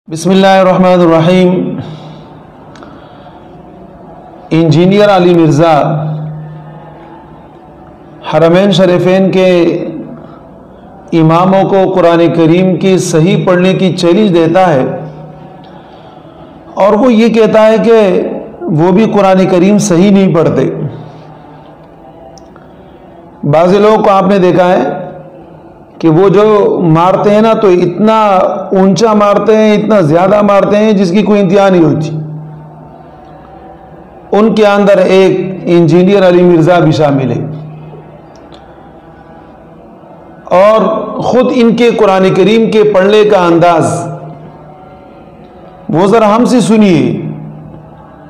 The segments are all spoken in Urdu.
بسم اللہ الرحمن الرحیم۔ انجینئر علی مرزا حرمین شریفین کے اماموں کو قرآن کریم کی صحیح پڑھنے کی چیلنج دیتا ہے، اور وہ یہ کہتا ہے کہ وہ بھی قرآن کریم صحیح نہیں پڑھتے۔ بعض لوگوں کو آپ نے دیکھا ہے کہ وہ جو مارتے ہیں نا تو اتنا اونچا مارتے ہیں، اتنا زیادہ مارتے ہیں جس کی کوئی انتہا نہیں ہوتی۔ ان کے اندر ایک انجینئر علی مرزا بھی شامل ہے، اور خود ان کے قرآن کریم کے پڑھنے کا انداز وہ ذرا ہم سے سنیے،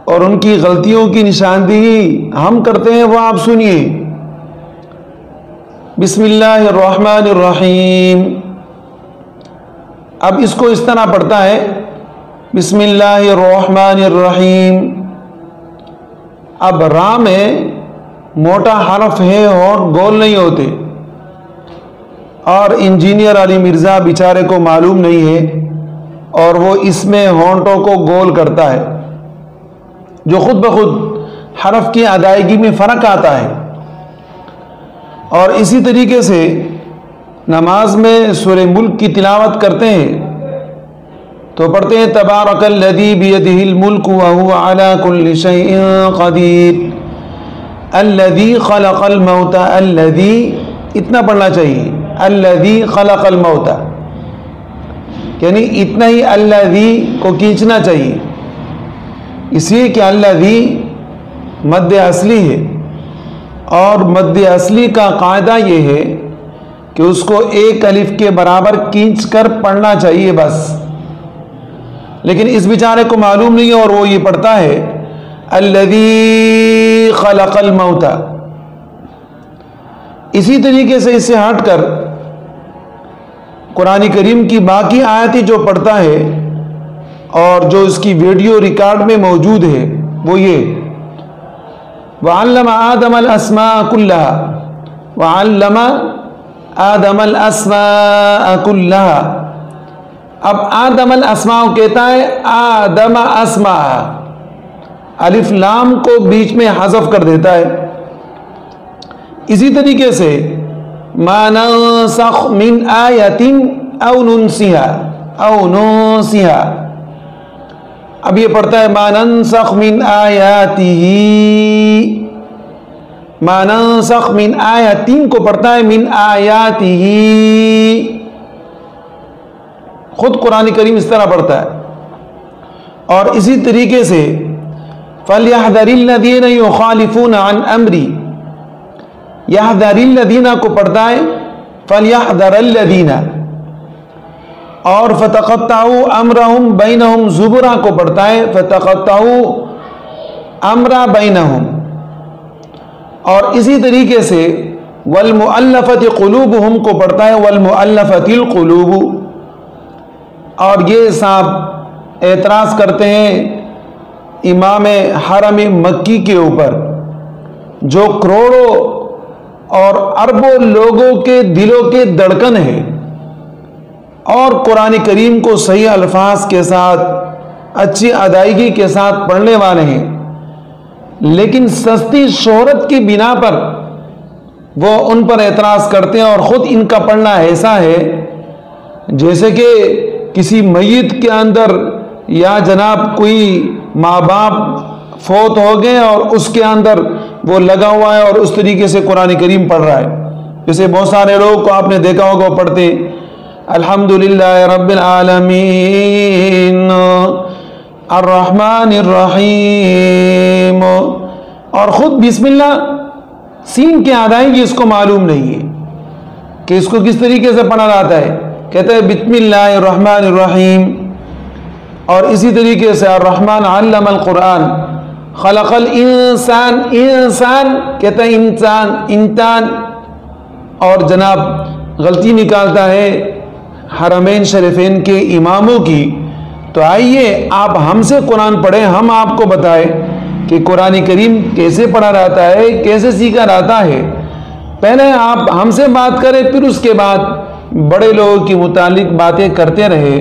اور ان کی غلطیوں کی نشاندہی ہم کرتے ہیں وہ آپ سنیے۔ بسم اللہ الرحمن الرحیم۔ اب اس کو اس طرح پڑھتا ہے، بسم اللہ الرحمن الرحیم۔ اب را میں موٹا حرف ہے اور گول نہیں ہوتے، اور انجینئر علی مرزا بیچارے کو معلوم نہیں ہے، اور وہ اس میں ہونٹوں کو گول کرتا ہے، جو خود بخود حرف کی ادائیگی میں فرق آتا ہے۔ اور اسی طریقے سے نماز میں سورہ ملک کی تلاوت کرتے ہیں تو پڑھتے ہیں تبارک الذی بیدہ الملک وہو علی کل شیء قدیر، الذی خلق الموت، الذی اتنا پڑھنا چاہیے، الذی خلق الموت، یعنی اتنا ہی الذی کو کھینچنا چاہیے، اس لیے کہ الذی مد اصلی ہے، اور مد اصلی کا قاعدہ یہ ہے کہ اس کو ایک الف کے برابر کھینچ کر پڑھنا چاہیے بس، لیکن اس بیچارے کو معلوم نہیں ہے، اور وہ یہ پڑھتا ہے الذی خلق الموت۔ اسی طریقے سے اس سے ہٹ کر قرآن کریم کی باقی آیتیں جو پڑھتا ہے اور جو اس کی ویڈیو ریکارڈ میں موجود ہے وہ یہ، وَعَلَّمَ آدَمَ الْأَسْمَاءَ كُلَّهَا، وَعَلَّمَ آدَمَ الْأَسْمَاءَ كُلَّهَا۔ اب آدم الاسماء کہتا ہے آدم اسماء، الف لام کو بیچ میں حذف کر دیتا ہے۔ اسی طریقے سے مَا نَنسَخْ مِنْ آیَةٍ أَوْ نُنْسِهَا، اب یہ پڑھتا ہے مَا نَنسَخْ مِنْ آیَاتِهِ، مَا نَنسَخْ مِنْ آیَةٍ کو پڑھتا ہے مِنْ آیَاتِهِ، خود قرآن کریم اس طرح پڑھتا ہے۔ اور اسی طریقے سے فَلْيَحْذَرِ الَّذِينَ يُخَالِفُونَ عَنْ أَمْرِي، يَحْذَرِ الَّذِينَ کو پڑھتا ہے فَلْيَحْذَرَ الَّذِينَ، اور فَتَقَطَّعُوا أَمْرَهُمْ بَيْنَهُمْ زُبُرًا کو پڑھتا ہے فَتَقَطَّعُوا أَمْرَ بَيْنَهُمْ، اور اسی طریقے سے وَالْمُؤَلَّفَةِ قُلُوبُهُمْ کو پڑھتا ہے وَالْمُؤَلَّفَةِ الْقُلُوبُ۔ اور یہ صاحب اعتراض کرتے ہیں امام حرم مکی کے اوپر، جو کروڑوں اور اربوں لوگوں کے دلوں کے دھڑکن ہے، اور قرآن کریم کو صحیح الفاظ کے ساتھ اچھی ادائیگی کے ساتھ پڑھنے والے ہیں، لیکن سستی شہرت کی بنا پر وہ ان پر اعتراض کرتے ہیں، اور خود ان کا پڑھنا ایسا ہے جیسے کہ کسی میت کے اندر یا جناب کوئی ماں باپ فوت ہو گئے اور اس کے اندر وہ لگا ہوا ہے اور اس طریقے سے قرآن کریم پڑھ رہا ہے۔ جیسے بہت سارے لوگ کو آپ نے دیکھا ہوگا وہ پڑھتے الحمدللہ رب العالمین الرحمن الرحیم، اور خود بسم اللہ سین کے ادائیگی اس کو معلوم نہیں ہے کہ اس کو کس طریقے سے پڑھا جاتا ہے، کہتے ہیں بسم اللہ الرحمن الرحیم۔ اور اسی طریقے سے الرحمن علم القرآن خلق الانسان، انسان کہتا ہے انسان انسان، اور جناب غلطی نکالتا ہے حرمین شریفین کے اماموں کی۔ تو آئیے آپ ہم سے قرآن پڑھیں، ہم آپ کو بتائیں کہ قرآن کریم کیسے پڑھا جاتا ہے، کیسے سیکھا جاتا ہے۔ پہلے آپ ہم سے بات کریں، پھر اس کے بعد بڑے لوگوں کی متعلق باتیں کرتے رہے۔